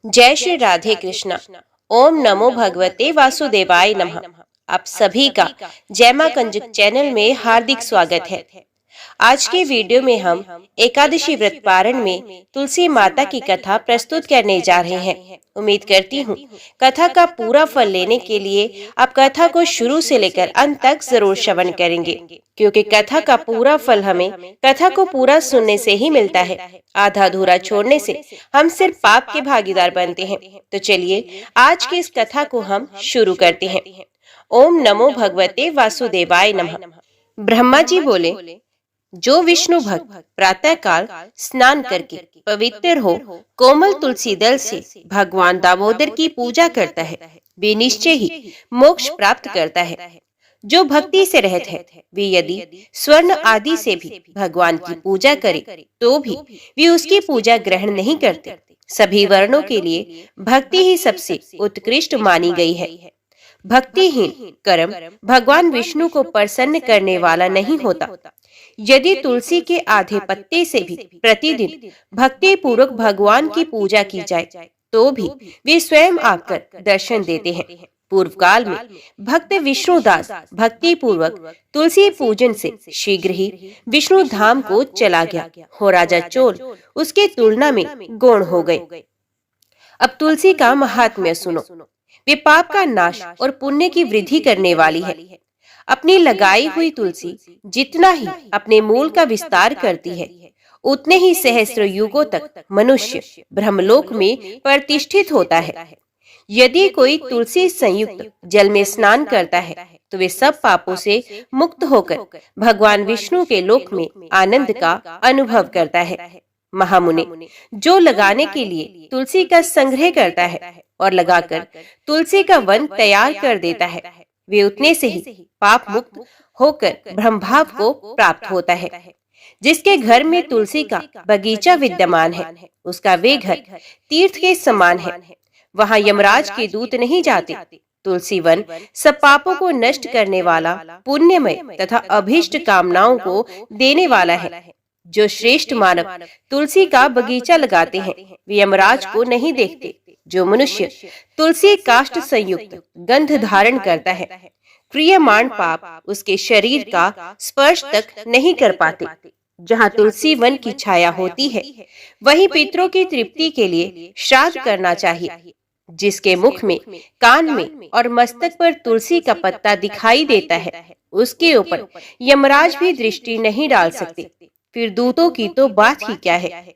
जय श्री राधे कृष्णा। ओम नमो भगवते वासुदेवाय नमः। आप सभी का जय मां कंजुक चैनल में हार्दिक स्वागत है। आज के वीडियो में हम एकादशी व्रत पारण में तुलसी माता की कथा प्रस्तुत करने जा रहे हैं। उम्मीद करती हूँ कथा का पूरा फल लेने के लिए आप कथा को शुरू से लेकर अंत तक जरूर श्रवण करेंगे, क्योंकि कथा का पूरा फल हमें कथा को पूरा सुनने से ही मिलता है। आधा अधूरा छोड़ने से हम सिर्फ पाप के भागीदार बनते हैं। तो चलिए आज की इस कथा को हम शुरू करते हैं। ओम नमो भगवते वासुदेवाय नमः। ब्रह्मा जी बोले, जो विष्णु भक्त प्रातः काल स्नान करके पवित्र हो कोमल तुलसी दल से भगवान दामोदर की पूजा करता है, वे निश्चय ही मोक्ष प्राप्त करता है। जो भक्ति से रहत है, वे यदि स्वर्ण आदि से भी भगवान की पूजा करे तो भी वे उसकी पूजा ग्रहण नहीं करते। सभी वर्णों के लिए भक्ति ही सबसे उत्कृष्ट मानी गई है। भक्तिहीन कर्म भगवान विष्णु को प्रसन्न करने वाला नहीं होता। यदि तुलसी के आधे पत्ते से भी प्रतिदिन भक्ति पूर्वक भगवान की पूजा की जाए तो भी वे स्वयं आकर दर्शन देते हैं। पूर्व काल में भक्त विष्णुदास भक्ति पूर्वक तुलसी पूजन से शीघ्र ही विष्णु धाम को चला गया हो राजा चोल उसके तुलना में गौण हो गए। अब तुलसी का महात्म्य सुनो। वे पाप का नाश और पुण्य की वृद्धि करने वाली है। अपनी लगाई हुई तुलसी जितना ही अपने मूल का विस्तार करती है, उतने ही सहस्त्र युगों तक मनुष्य ब्रह्मलोक में प्रतिष्ठित होता है। यदि कोई तुलसी संयुक्त जल में स्नान करता है तो वे सब पापों से मुक्त होकर भगवान विष्णु के लोक में आनंद का अनुभव करता है। महामुने, जो लगाने के लिए तुलसी का संग्रह करता है और लगाकर तुलसी का वन तैयार कर देता है, वे उतने से ही पाप मुक्त होकर ब्रह्मभाव को प्राप्त होता है। जिसके घर में तुलसी का बगीचा विद्यमान है, उसका वे घर तीर्थ के समान है। वहाँ यमराज के दूत नहीं जाते। तुलसी वन सब पापों को नष्ट करने वाला, पुण्यमय तथा अभीष्ट कामनाओं को देने वाला है। जो श्रेष्ठ मानव तुलसी का बगीचा लगाते हैं, वे यमराज को नहीं देखते। जो मनुष्य तुलसी काष्ठ संयुक्त गंध धारण करता है, क्रियमाण पाप उसके शरीर का स्पर्श तक नहीं कर पाते। जहाँ तुलसी वन की छाया होती है, वहीं पितरों की तृप्ति के लिए श्राद्ध करना चाहिए। जिसके मुख में, कान में और मस्तक पर तुलसी का पत्ता दिखाई देता है, उसके ऊपर यमराज भी दृष्टि नहीं डाल सकते। फिर दूतों की तो बात ही क्या है।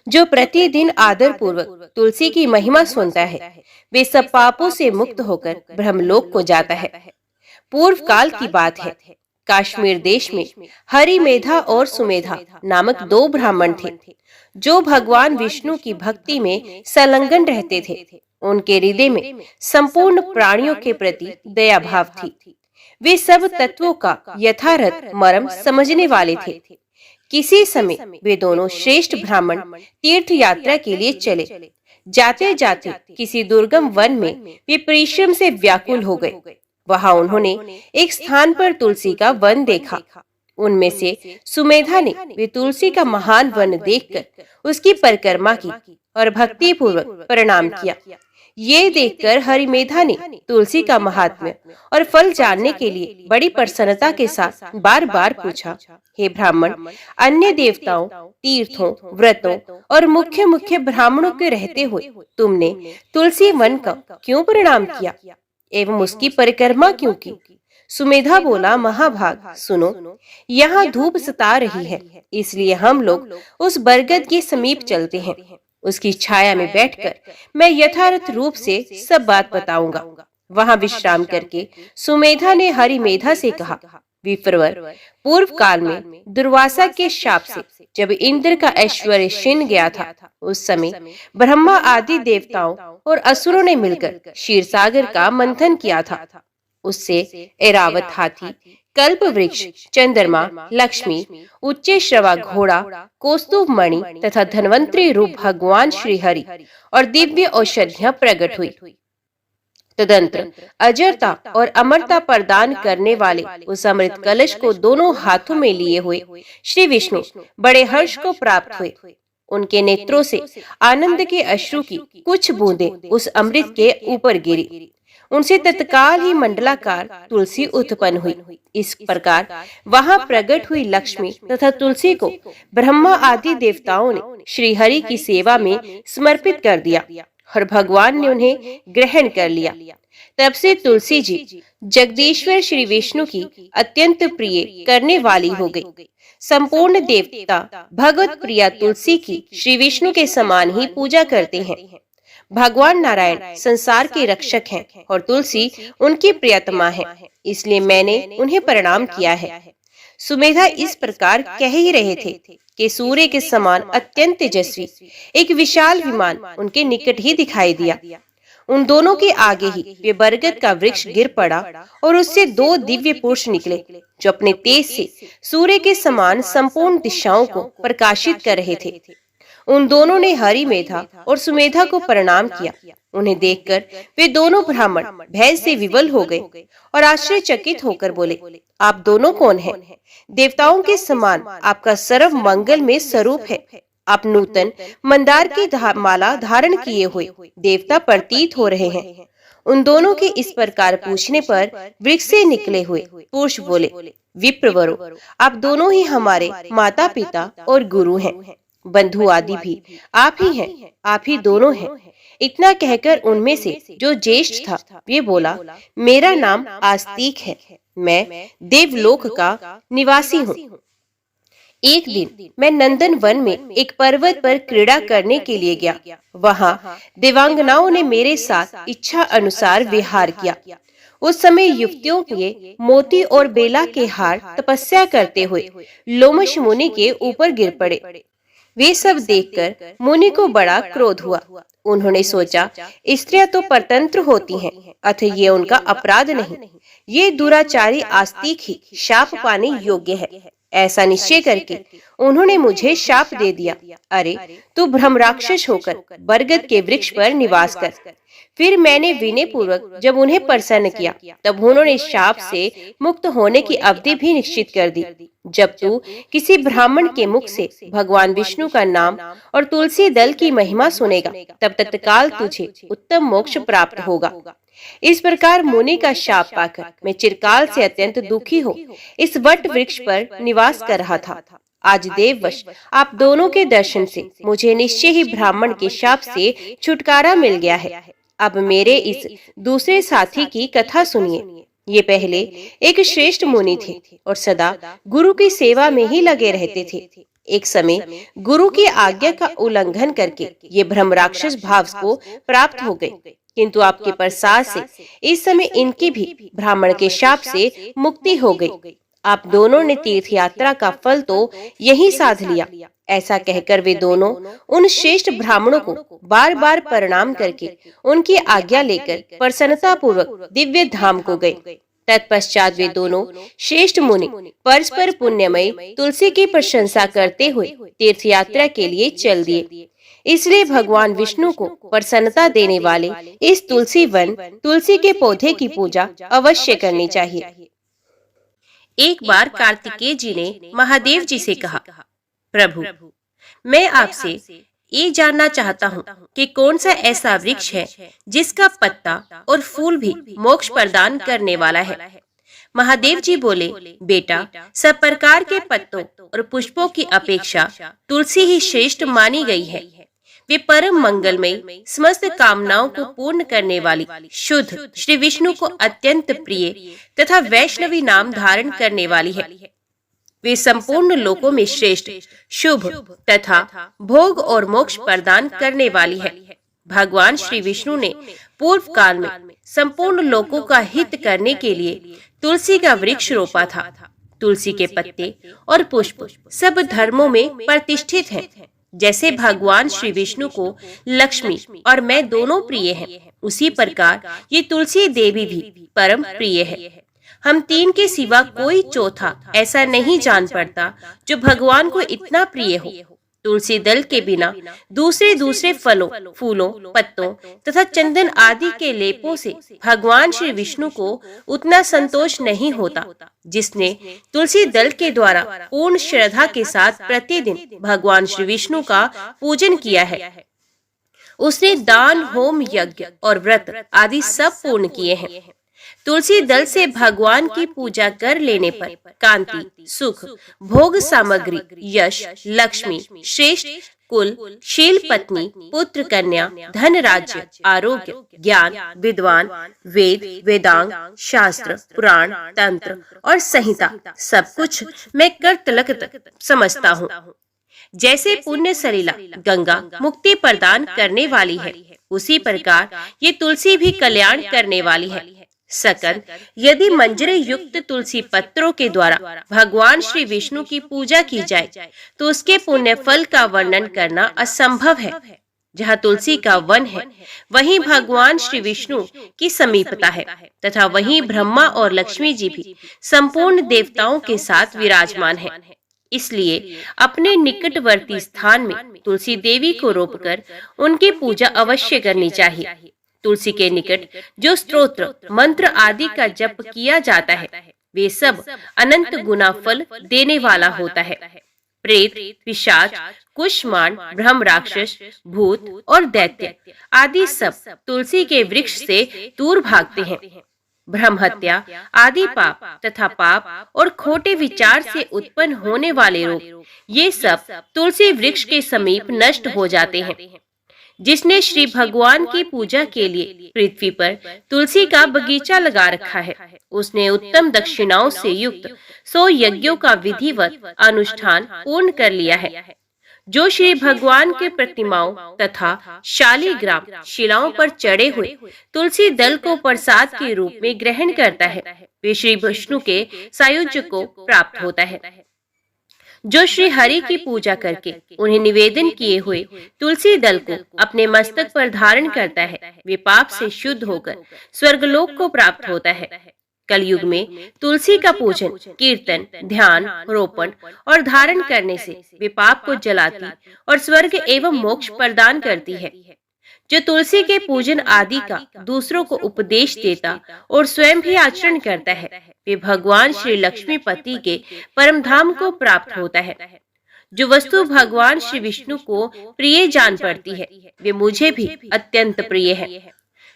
जो प्रतिदिन आदर पूर्वक तुलसी की महिमा सुनता है, वे सब पापों से मुक्त होकर ब्रह्मलोक को जाता है। पूर्व काल की बात है। कश्मीर देश में हरिमेधा और सुमेधा नामक दो ब्राह्मण थे, जो भगवान विष्णु की भक्ति में संलग्न रहते थे। उनके हृदय में संपूर्ण प्राणियों के प्रति दया भाव थी। वे सब तत्वों का यथार्थ मर्म समझने वाले थे। किसी समय वे दोनों श्रेष्ठ ब्राह्मण तीर्थ यात्रा के लिए चले। जाते जाते किसी दुर्गम वन में वे परिश्रम से व्याकुल हो गए। वहां उन्होंने एक स्थान पर तुलसी का वन देखा। उनमें से सुमेधा ने वे तुलसी का महान वन देखकर उसकी परिक्रमा की और भक्ति पूर्वक प्रणाम किया। ये देखकर हरिमेधा ने तुलसी का महात्म्य और फल जानने के लिए बड़ी प्रसन्नता के साथ बार बार पूछा, हे ब्राह्मण, अन्य देवताओं, तीर्थों, व्रतों और मुख्य मुख्य ब्राह्मणों के रहते हुए तुमने तुलसी वन का क्यों प्रणाम किया एवं उसकी परिक्रमा क्यों की? सुमेधा बोला, महाभाग सुनो, यहाँ धूप सता रही है, इसलिए हम लोग उस बरगद के समीप चलते हैं। उसकी छाया में बैठकर मैं यथार्थ रूप से सब बात बताऊंगा। वहां विश्राम करके सुमेधा ने हरिमेधा से कहा, विप्रवर, पूर्व काल में दुर्वासा के शाप से जब इंद्र का ऐश्वर्य छीन गया था, उस समय ब्रह्मा आदि देवताओं और असुरों ने मिलकर क्षीर सागर का मंथन किया था। उससे ऐरावत हाथी, कल्प वृक्ष, चंद्रमा, लक्ष्मी, उच्च श्रवा घोड़ा, कौस्तुभ मणि तथा धन्वंतरी रूप भगवान श्री हरि और दिव्य औषधियां प्रकट हुई। तदंतर अजरता और अमरता प्रदान करने वाले उस अमृत कलश को दोनों हाथों में लिए हुए श्री विष्णु बड़े हर्ष को प्राप्त हुए। उनके नेत्रों से आनंद के अश्रु की कुछ बूंदें उस अमृत के ऊपर गिरी। उनसे तत्काल ही मंडलाकार तुलसी उत्पन्न हुई। इस प्रकार वहां प्रकट हुई लक्ष्मी तथा तुलसी को ब्रह्मा आदि देवताओं ने श्री हरि की सेवा में समर्पित कर दिया और भगवान ने उन्हें ग्रहण कर लिया। तब से तुलसी जी जगदीश्वर श्री विष्णु की अत्यंत प्रिय करने वाली हो गई। संपूर्ण देवता भगवत प्रिया तुलसी की श्री विष्णु के समान ही पूजा करते हैं। भगवान नारायण संसार के रक्षक हैं और तुलसी उनकी प्रियतमा है, इसलिए मैंने उन्हें प्रणाम किया है। सुमेधा इस प्रकार कह ही रहे थे कि सूर्य के समान अत्यंत तेजस्वी एक विशाल विमान उनके निकट ही दिखाई दिया। उन दोनों के आगे ही वे बरगद का वृक्ष गिर पड़ा और उससे दो दिव्य पुरुष निकले जो अपने तेज से सूर्य के समान संपूर्ण दिशाओं को प्रकाशित कर रहे थे। उन दोनों ने हरि मेधा और सुमेधा को प्रणाम किया। उन्हें देखकर वे दोनों ब्राह्मण भय से विवल हो गए और आश्चर्यचकित होकर बोले, आप दोनों कौन हैं? देवताओं के समान आपका सर्व मंगल में स्वरूप है। आप नूतन मंदार की माला धारण किए हुए देवता प्रतीत हो रहे हैं। उन दोनों के इस प्रकार पूछने पर वृक्ष से निकले हुए पुरुष बोले, विप्रवरो, आप दोनों ही हमारे माता पिता और गुरु हैं। बंधु आदि भी आप ही हैं, आप ही दोनों हैं। इतना कहकर उनमें से जो ज्येष्ठ था वे बोला, मेरा नाम आस्तिक है, मैं देवलोक का निवासी हूँ। एक दिन मैं नंदन वन में एक पर्वत पर क्रीड़ा करने के लिए गया। वहाँ देवांगनाओं ने मेरे साथ इच्छा अनुसार विहार किया। उस समय युवतियों के मोती और बेला के हार तपस्या करते हुए लोमश मुनि के ऊपर गिर पड़े। वे सब देखकर मुनि को बड़ा क्रोध हुआ। उन्होंने सोचा, स्त्रियां तो परतंत्र होती हैं, अतः ये उनका अपराध नहीं, ये दुराचारी आस्तिक ही शाप पाने योग्य है। ऐसा निश्चय करके उन्होंने मुझे शाप दे दिया, अरे तू ब्रह्म राक्षस होकर बरगद के वृक्ष पर निवास कर। फिर मैंने विनय पूर्वक जब उन्हें प्रसन्न किया तब उन्होंने शाप से मुक्त होने की अवधि भी निश्चित कर दी। जब तू किसी ब्राह्मण के मुख से भगवान विष्णु का नाम और तुलसी दल की महिमा सुनेगा तब तत्काल तुझे उत्तम मोक्ष प्राप्त होगा। इस प्रकार मुनि का शाप पाकर मैं चिरकाल से अत्यंत दुखी हो इस वट वृक्ष पर निवास कर रहा था। आज देववश आप दोनों के दर्शन से मुझे निश्चय ही ब्राह्मण के शाप से छुटकारा मिल गया है। अब मेरे इस दूसरे साथी की कथा सुनिए। ये पहले एक श्रेष्ठ मुनि थे और सदा गुरु की सेवा में ही लगे रहते थे। एक समय गुरु की आज्ञा का उल्लंघन करके ये ब्रह्म राक्षस भाव को प्राप्त हो गए, किंतु आपके प्रसाद से इस समय इनकी भी ब्राह्मण के शाप से मुक्ति हो गई। आप दोनों ने तीर्थ यात्रा का फल तो यही साध लिया। ऐसा कहकर वे दोनों उन श्रेष्ठ ब्राह्मणों को बार बार प्रणाम करके उनकी आज्ञा लेकर प्रसन्नता पूर्वक दिव्य धाम को गए। तत्पश्चात वे दोनों श्रेष्ठ मुनि परस्पर पुण्यमय तुलसी की प्रशंसा करते हुए तीर्थ यात्रा के लिए चल दिए। इसलिए भगवान विष्णु को प्रसन्नता देने वाले इस तुलसी वन तुलसी के पौधे की पूजा अवश्य करनी चाहिए। एक बार कार्तिकेय जी ने महादेव जी से कहा, प्रभु, मैं आपसे ये जानना चाहता हूँ कि कौन सा ऐसा वृक्ष है जिसका पत्ता और फूल भी मोक्ष प्रदान करने वाला है। महादेव जी बोले, बेटा, सब प्रकार के पत्तों और पुष्पों की अपेक्षा तुलसी ही श्रेष्ठ मानी गई है। वे परम मंगलमय, समस्त कामनाओं को पूर्ण करने वाली, शुद्ध, श्री विष्णु को अत्यंत प्रिय तथा वैष्णवी नाम धारण करने वाली है। वे संपूर्ण लोकों में श्रेष्ठ, शुभ तथा भोग और मोक्ष प्रदान करने वाली है। भगवान श्री विष्णु ने पूर्व काल में संपूर्ण लोकों का हित करने के लिए तुलसी का वृक्ष रोपा था। तुलसी के पत्ते और पुष्प सब धर्मों में प्रतिष्ठित हैं। जैसे भगवान श्री विष्णु को लक्ष्मी और मैं दोनों प्रिय हैं, उसी प्रकार ये तुलसी देवी भी परम प्रिय है। हम तीन के सिवा कोई चौथा ऐसा नहीं जान पड़ता जो भगवान को इतना प्रिय हो। तुलसी दल के बिना दूसरे फलों, फूलों, पत्तों तथा चंदन आदि के लेपों से भगवान श्री विष्णु को उतना संतोष नहीं होता। जिसने तुलसी दल के द्वारा पूर्ण श्रद्धा के साथ प्रतिदिन भगवान श्री विष्णु का पूजन किया है, उसने दान, होम, यज्ञ और व्रत आदि सब पूर्ण किए हैं। तुलसी दल से भगवान की पूजा कर लेने पर कांति, सुख, भोग सामग्री, यश, लक्ष्मी, श्रेष्ठ कुल, शील पत्नी, पुत्र, कन्या, धन, राज्य, आरोग्य, ज्ञान, विद्वान, वेद, वेदांग, शास्त्र, पुराण, तंत्र और संहिता सब कुछ मैं कर तलक समझता हूँ। जैसे पुण्य सलिला गंगा मुक्ति प्रदान करने वाली है, उसी प्रकार ये तुलसी भी कल्याण करने वाली है। सकंद, यदि मंजरे युक्त तुलसी पत्रों के द्वारा भगवान श्री विष्णु की पूजा की जाए तो उसके पुण्य फल का वर्णन करना असंभव है। जहाँ तुलसी का वन है वहीं भगवान श्री विष्णु की समीपता है तथा वहीं ब्रह्मा और लक्ष्मी जी भी संपूर्ण देवताओं के साथ विराजमान है। इसलिए अपने निकटवर्ती स्थान में तुलसी देवी को रोपकर उनकी पूजा अवश्य करनी चाहिए। तुलसी के निकट जो स्तोत्र, मंत्र आदि का जप किया जाता है वे सब अनंत गुना फल देने वाला होता है। प्रेत, पिशाच, कुष्मांड, ब्रह्म, राक्षस, भूत और दैत्य आदि सब तुलसी के वृक्ष से दूर भागते हैं। ब्रह्म हत्या आदि पाप तथा पाप और खोटे विचार से उत्पन्न होने वाले रोग ये सब तुलसी वृक्ष के समीप नष्ट हो जाते हैं। जिसने श्री भगवान की पूजा के लिए पृथ्वी पर तुलसी का बगीचा लगा रखा है, उसने उत्तम दक्षिणाओं से युक्त 100 यज्ञों का विधिवत अनुष्ठान पूर्ण कर लिया है। जो श्री भगवान के प्रतिमाओं तथा शालिग्राम शिलाओं पर चढ़े हुए तुलसी दल को प्रसाद के रूप में ग्रहण करता है, वे श्री विष्णु के सायुज्य को प्राप्त होता है। जो श्री हरि की पूजा करके उन्हें निवेदन किए हुए तुलसी दल को अपने मस्तक पर धारण करता है, वे पाप से शुद्ध होकर स्वर्गलोक को प्राप्त होता है। कलयुग में तुलसी का पूजन, कीर्तन, ध्यान, रोपण और धारण करने से वे पाप को जलाती और स्वर्ग एवं मोक्ष प्रदान करती है। जो तुलसी के पूजन आदि का दूसरों को उपदेश देता और स्वयं भी आचरण करता है, वे भगवान श्री लक्ष्मीपति के परम धाम को प्राप्त होता है। जो वस्तु भगवान श्री विष्णु को प्रिय जान पड़ती है, वे मुझे भी अत्यंत प्रिय है।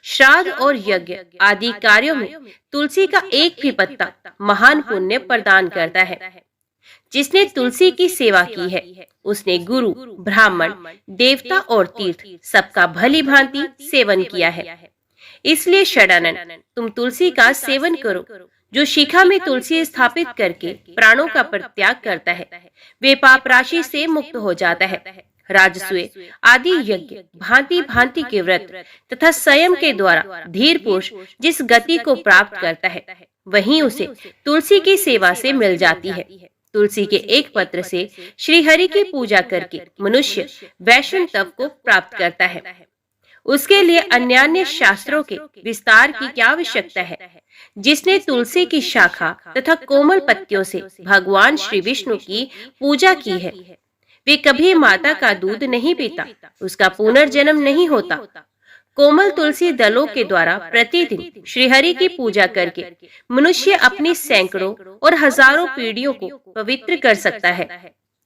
श्राद्ध और यज्ञ आदि कार्यों में तुलसी का एक भी पत्ता महान पुण्य प्रदान करता है। जिसने तुलसी की सेवा की है, उसने गुरु, ब्राह्मण, देवता और तीर्थ सबका भली भांति सेवन किया है। इसलिए षडानन, तुम तुलसी का सेवन करो। जो शिखा में तुलसी स्थापित करके प्राणों का परित्याग करता है, वे पाप राशि से मुक्त हो जाता है। राजसूय आदि यज्ञ, भांति भांति के व्रत तथा संयम के द्वारा धीर पुरुष जिस गति को प्राप्त करता है, वहीं उसे तुलसी की सेवा से मिल जाती है। तुलसी के एक पत्र से श्री हरि की पूजा करके मनुष्य वैष्णव तप को प्राप्त करता है। उसके लिए अन्यान्य शास्त्रों के विस्तार की क्या आवश्यकता है। जिसने तुलसी की शाखा तथा कोमल पत्तियों से भगवान श्री विष्णु की पूजा की है, वे कभी माता का दूध नहीं पीता, उसका पुनर्जन्म नहीं होता। कोमल तुलसी दलों के द्वारा प्रतिदिन श्रीहरि की पूजा करके मनुष्य अपनी सैकड़ों और हजारों पीढ़ियों को पवित्र कर सकता है।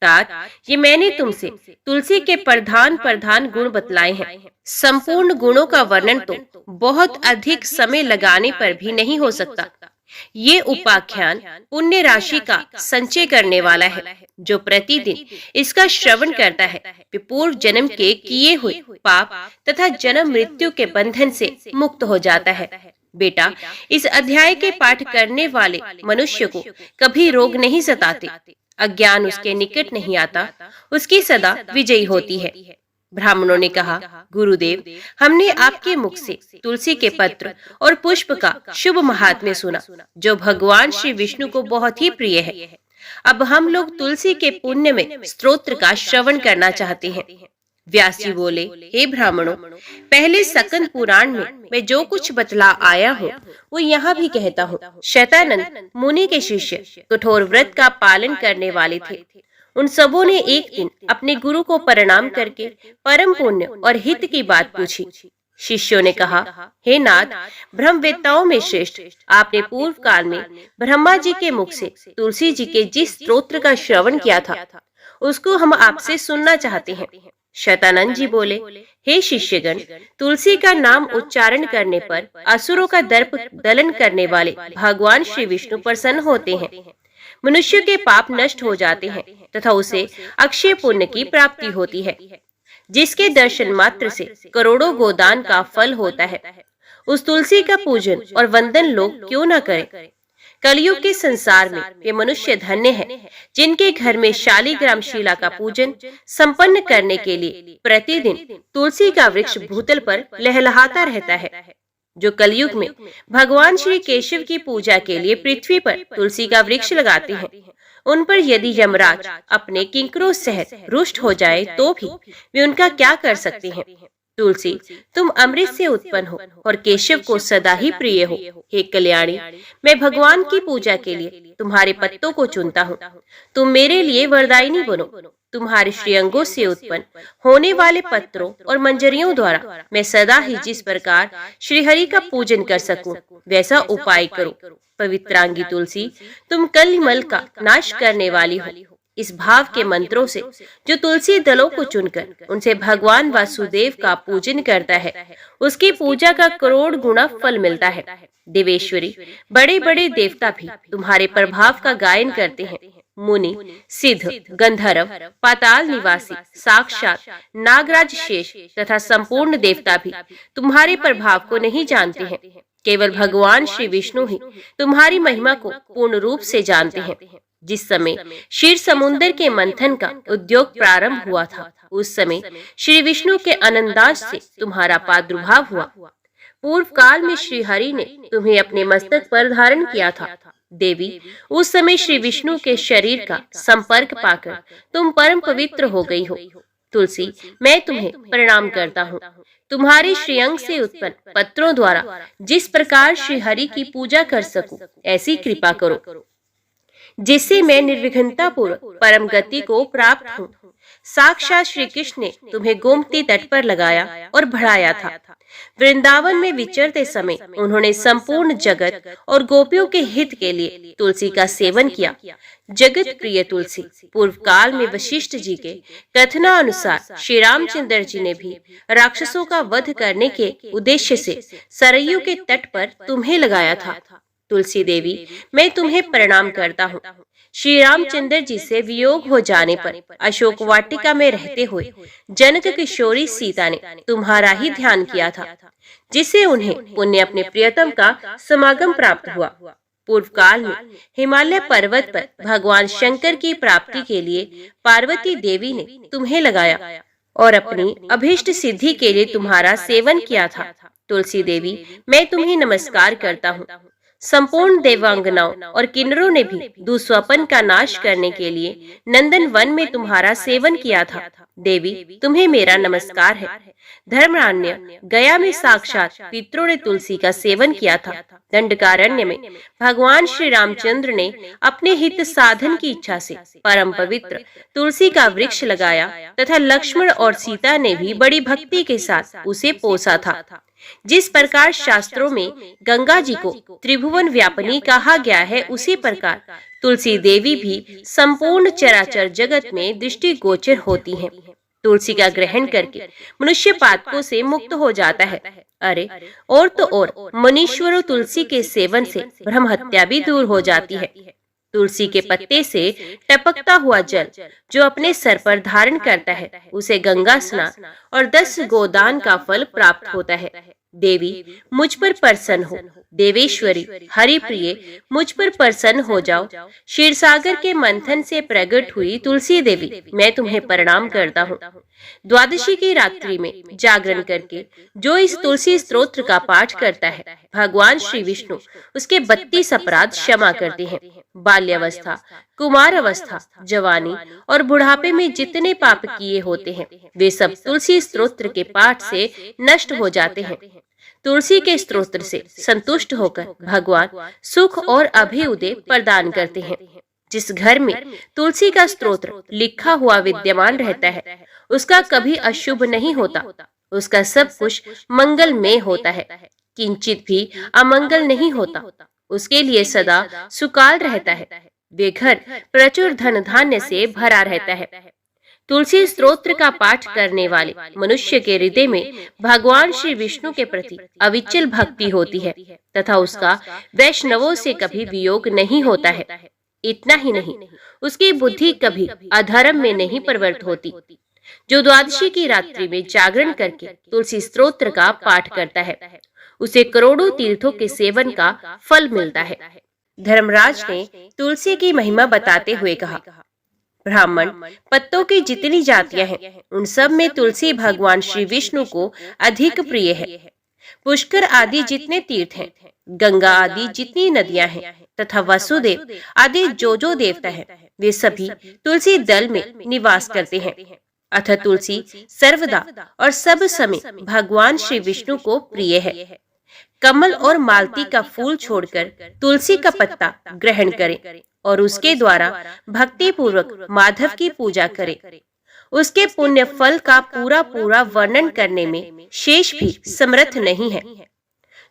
तात, ये मैंने तुमसे तुलसी के प्रधान गुण बतलाए हैं। संपूर्ण गुणों का वर्णन तो बहुत अधिक समय लगाने पर भी नहीं हो सकता। ये उपाख्यान पुण्य राशि का संचय करने वाला है। जो प्रतिदिन इसका श्रवण करता है, वे पूर्व जन्म के किए हुए पाप तथा जन्म मृत्यु के बंधन से मुक्त हो जाता है। बेटा, इस अध्याय के पाठ करने वाले मनुष्य को कभी रोग नहीं सताते, अज्ञान उसके निकट नहीं आता, उसकी सदा विजयी होती है। ब्राह्मणों ने कहा, गुरुदेव, हमने आपके मुख से तुलसी के पत्र और पुष्प का शुभ महात्म्य सुना, जो भगवान श्री विष्णु को बहुत ही प्रिय है। अब हम लोग तुलसी के पुण्य में स्तोत्र का श्रवण करना चाहते हैं। व्यास जी बोले, हे ब्राह्मणों, पहले सकंद पुराण में मैं जो कुछ बतला आया हूँ वो यहाँ भी कहता हूँ। शैतानंद मुनि के शिष्य कठोर व्रत का पालन करने वाले थे। उन सबों ने एक दिन अपने गुरु को प्रणाम करके परम पुण्य और हित की बात पूछी। शिष्यों ने कहा, हे नाथ, ब्रह्मवेत्ताओं में श्रेष्ठ, आपने पूर्व काल में ब्रह्मा जी के मुख से तुलसी जी के जिस स्तोत्र का श्रवण किया था उसको हम आपसे सुनना चाहते हैं। शतानंद जी बोले, हे शिष्यगण, तुलसी का नाम उच्चारण करने पर असुरों का दर्प दलन करने वाले भगवान श्री विष्णु प्रसन्न होते हैं। मनुष्य के पाप नष्ट हो जाते हैं तथा उसे अक्षय पुण्य की प्राप्ति होती है, जिसके दर्शन मात्र से करोड़ों गोदान का फल होता है। उस तुलसी का पूजन और वंदन लोग क्यों न करें। कलयुग के संसार में वे मनुष्य धन्य हैं जिनके घर में शालिग्राम शिला का पूजन संपन्न करने के लिए प्रतिदिन तुलसी का वृक्ष भूतल पर लहलहाता रहता है। जो कलयुग में भगवान श्री केशव की पूजा के लिए पृथ्वी पर तुलसी का वृक्ष लगाते हैं, उन पर यदि यमराज अपने किंकरों सहित रुष्ट हो जाए तो भी वे उनका क्या कर सकते हैं। तुलसी, तुम अमृत से उत्पन्न हो और केशव को सदा ही प्रिय हो। हे कल्याणी, मैं भगवान की पूजा के लिए तुम्हारे पत्तों को चुनता हूँ। तुम मेरे लिए वरदायिनी बनो। तुम्हारे श्रीअंगों से उत्पन्न होने वाले पत्रों और मंजरियों द्वारा मैं सदा ही जिस प्रकार श्रीहरि का पूजन कर सकूं वैसा उपाय करो। पवित्रांगी तुलसी, तुम कलिमल का नाश करने वाली हो। इस भाव के मंत्रों से जो तुलसी दलों को चुनकर उनसे भगवान वासुदेव का पूजन करता है, उसकी पूजा का करोड़ गुना फल मिलता है। देवेश्वरी, बड़े बड़े देवता भी तुम्हारे प्रभाव का गायन करते हैं। मुनि, सिद्ध, गंधर्व, पाताल निवासी, साक्षात नागराज शेष तथा संपूर्ण देवता भी तुम्हारे प्रभाव को नहीं जानते हैं। केवल भगवान श्री विष्णु ही तुम्हारी महिमा को पूर्ण रूप से जानते हैं। जिस समय क्षीर समुद्र के मंथन का उद्योग प्रारंभ हुआ था, उस समय श्री विष्णु के आनंदाश से तुम्हारा प्रादुर्भाव हुआ। पूर्व काल में श्री हरि ने तुम्हें अपने मस्तक पर धारण किया था। देवी, उस समय श्री विष्णु के शरीर का संपर्क पाकर तुम परम पवित्र हो गई हो। तुलसी, मैं तुम्हें प्रणाम करता हूँ। तुम्हारे श्रीअंग से उत्पन्न पत्रों द्वारा जिस प्रकार श्री हरि की पूजा कर सकूं, ऐसी कृपा करो जिससे मैं निर्विघ्नता पूर्वक परम गति को प्राप्त हूँ। साक्षात श्री कृष्ण ने तुम्हें गोमती तट पर लगाया और बढ़ाया था। वृंदावन में विचरते समय उन्होंने संपूर्ण जगत और गोपियों के हित के लिए तुलसी का सेवन किया। जगत प्रिय तुलसी, पूर्व काल में वशिष्ठ जी के कथनानुसार श्री रामचंद्र जी ने भी राक्षसों का वध करने के उद्देश्य से सरयू के तट पर तुम्हें लगाया था। तुलसी देवी, मैं तुम्हें प्रणाम करता हूँ। श्री रामचंद्र जी से वियोग हो जाने पर अशोक वाटिका में रहते हुए जनक किशोरी सीता ने तुम्हारा ही ध्यान किया था, जिससे उन्हें पुण्य अपने प्रियतम का समागम प्राप्त हुआ। पूर्व काल में हिमालय पर्वत पर भगवान शंकर की प्राप्ति के लिए पार्वती देवी ने तुम्हें लगाया और अपनी अभीष्ट सिद्धि के लिए तुम्हारा सेवन किया था। तुलसी देवी, मैं तुम्हें नमस्कार करता हूँ। संपूर्ण देवांगनाओं और किन्नरों ने भी दुस्वपन का नाश करने के लिए नंदन वन में तुम्हारा सेवन किया था। देवी, तुम्हें मेरा नमस्कार है। धर्मरान्य गया में साक्षात पितरों ने तुलसी का सेवन किया था। दंडकारण्य में भगवान श्री रामचंद्र ने अपने हित साधन की इच्छा से परम पवित्र तुलसी का वृक्ष लगाया तथा लक्ष्मण और सीता ने भी बड़ी भक्ति के साथ उसे पोसा था। जिस प्रकार शास्त्रों में गंगा जी को त्रिभुवन व्यापिनी कहा गया है, उसी प्रकार तुलसी देवी भी संपूर्ण चराचर जगत में दृष्टि गोचर होती हैं। तुलसी का ग्रहण करके मनुष्य पातकों से मुक्त हो जाता है। अरे और तो और मनीश्वरों, तुलसी के सेवन से ब्रह्म हत्या भी दूर हो जाती है। तुलसी के पत्ते से टपकता हुआ जल जो अपने सर पर धारण करता है, उसे गंगा स्नान और 10 गोदान का फल प्राप्त होता है। देवी, मुझ पर प्रसन्न हो। देवेश्वरी, हरि प्रिय, मुझ पर प्रसन्न हो जाओ। क्षीर सागर के मंथन से प्रकट हुई तुलसी देवी, मैं तुम्हें प्रणाम करता हूँ। द्वादशी की रात्रि में जागरण करके जो इस तुलसी स्तोत्र का पाठ करता है, भगवान श्री विष्णु उसके 32 अपराध क्षमा करते हैं। बाल्यावस्था, कुमार अवस्था, जवानी और बुढ़ापे में जितने पाप किए होते हैं, वे सब तुलसी स्तोत्र के पाठ से नष्ट हो जाते हैं। तुलसी के स्तोत्र से संतुष्ट होकर भगवान सुख और अभ्युदय प्रदान करते हैं। जिस घर में तुलसी का स्तोत्र लिखा हुआ विद्यमान रहता है, उसका कभी अशुभ नहीं होता। उसका सब कुछ मंगलमय होता है, किंचित भी अमंगल नहीं होता। उसके लिए सदा सुकाल रहता है। वे घर प्रचुर धन धान्य से भरा रहता है। तुलसी स्तोत्र का पाठ करने वाले मनुष्य के हृदय में भगवान श्री विष्णु के प्रति अविचल भक्ति होती है तथा उसका वैष्णवों से कभी वियोग नहीं होता है। इतना ही नहीं, उसकी बुद्धि कभी अधर्म में नहीं प्रवृत्त होती। जो द्वादशी की रात्रि में जागरण करके तुलसी स्तोत्र का पाठ करता है, उसे करोड़ों तीर्थों के सेवन का फल मिलता है। धर्मराज ने तुलसी की महिमा बताते हुए कहा, ब्राह्मण पत्तों की जितनी जातियां हैं, उन सब में तुलसी भगवान श्री विष्णु को अधिक प्रिय है। पुष्कर आदि जितने तीर्थ हैं, गंगा आदि जितनी नदियां हैं तथा वसुदेव आदि जो देवता हैं, वे सभी तुलसी दल में निवास करते हैं। अतः तुलसी सर्वदा और सब समय भगवान श्री विष्णु को प्रिय है। कमल और मालती का फूल छोड़कर तुलसी का पत्ता ग्रहण करें और उसके द्वारा भक्ति पूर्वक माधव की पूजा करें। उसके पुण्य फल का पूरा वर्णन करने में शेष भी समर्थ नहीं है।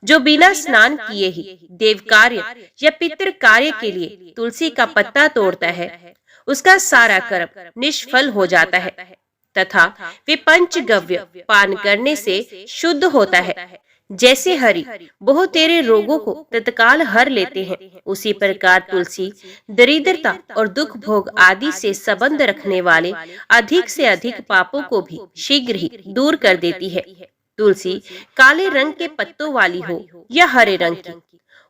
जो बिना स्नान किए ही देव कार्य या पितृ कार्य के लिए तुलसी का पत्ता तोड़ता है, उसका सारा कर्म निष्फल हो जाता है तथा वे पंचगव्य पान करने से शुद्ध होता है। जैसे हरि बहुत तेरे रोगों को तत्काल हर लेते हैं, उसी प्रकार तुलसी दरिद्रता और दुख भोग आदि से संबंध रखने वाले अधिक से अधिक पापों को भी शीघ्र ही दूर कर देती है। तुलसी काले रंग के पत्तों वाली हो या हरे रंग की,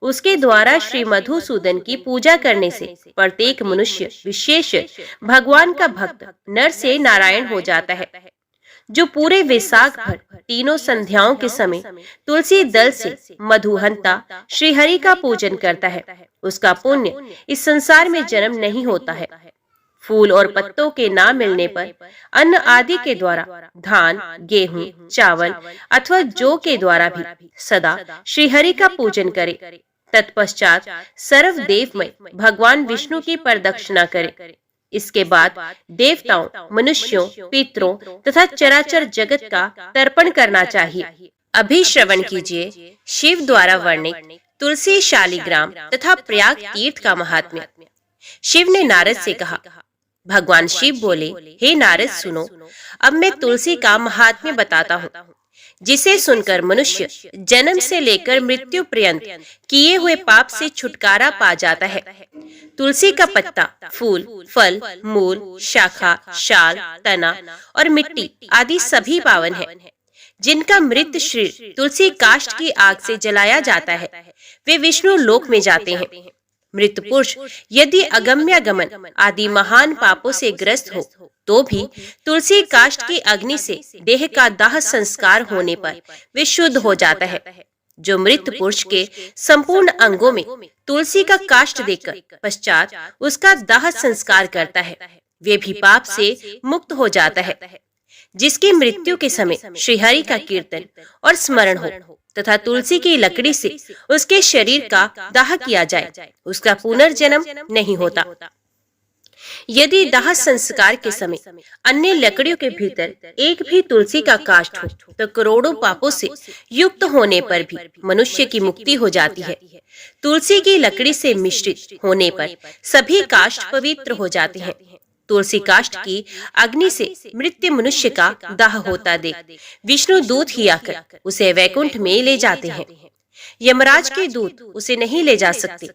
उसके द्वारा श्री मधुसूदन की पूजा करने से प्रत्येक मनुष्य विशेष भगवान का भक्त नर से नारायण हो जाता है। जो पूरे वैशाख भर तीनों संध्याओं के समय तुलसी दल से मधुहंता श्रीहरि का पूजन करता है, उसका पुण्य इस संसार में जन्म नहीं होता है। फूल और पत्तों के ना मिलने पर अन्न आदि के द्वारा धान, गेहूं, चावल अथवा जौ के द्वारा भी सदा श्रीहरि का पूजन करे। तत्पश्चात सर्वदेवमय भगवान विष्णु की प्रदक्षिणा करे। इसके बाद देवताओं, मनुष्यों, पितरों तथा चराचर जगत का तर्पण करना चाहिए। अभी श्रवण कीजिए शिव द्वारा वर्णित तुलसी शालिग्राम तथा प्रयाग तीर्थ का महात्म्य। शिव ने नारद से कहा, भगवान शिव बोले, हे नारद सुनो, अब मैं तुलसी का महात्म्य बताता हूँ, जिसे सुनकर मनुष्य जन्म से लेकर मृत्यु पर्यंत किए हुए पाप से छुटकारा पा जाता है। तुलसी का पत्ता, फूल, फल, मूल, शाखा, शाल, तना और मिट्टी आदि सभी पावन है। जिनका मृत शरीर तुलसी काष्ठ की आग से जलाया जाता है, वे विष्णु लोक में जाते हैं। मृत पुरुष यदि अगम्य गमन आदि महान पापों से ग्रस्त हो तो भी तुलसी काष्ठ की अग्नि से देह का दाह संस्कार होने पर वे शुद्ध हो जाता है। जो मृत पुरुष के संपूर्ण अंगों में तुलसी का काष्ठ देकर पश्चात उसका दाह संस्कार करता है, वे भी पाप से मुक्त हो जाता है। जिसकी मृत्यु के समय श्रीहरि का कीर्तन और स्मरण हो तथा तुलसी की लकड़ी से उसके शरीर का दाह किया जाए, उसका पुनर्जन्म नहीं होता। यदि दाह संस्कार के समय अन्य लकड़ियों के भीतर एक भी तुलसी का काष्ठ हो तो करोड़ों पापों से युक्त होने पर भी मनुष्य की मुक्ति हो जाती है। तुलसी की लकड़ी से मिश्रित होने पर सभी काष्ठ पवित्र हो जाते हैं। तुलसी काष्ठ की अग्नि से मृत्यु मनुष्य का दाह होता देख विष्णु दूत ही आकर उसे वैकुंठ में ले जाते हैं। यमराज के दूत उसे नहीं ले जा सकते।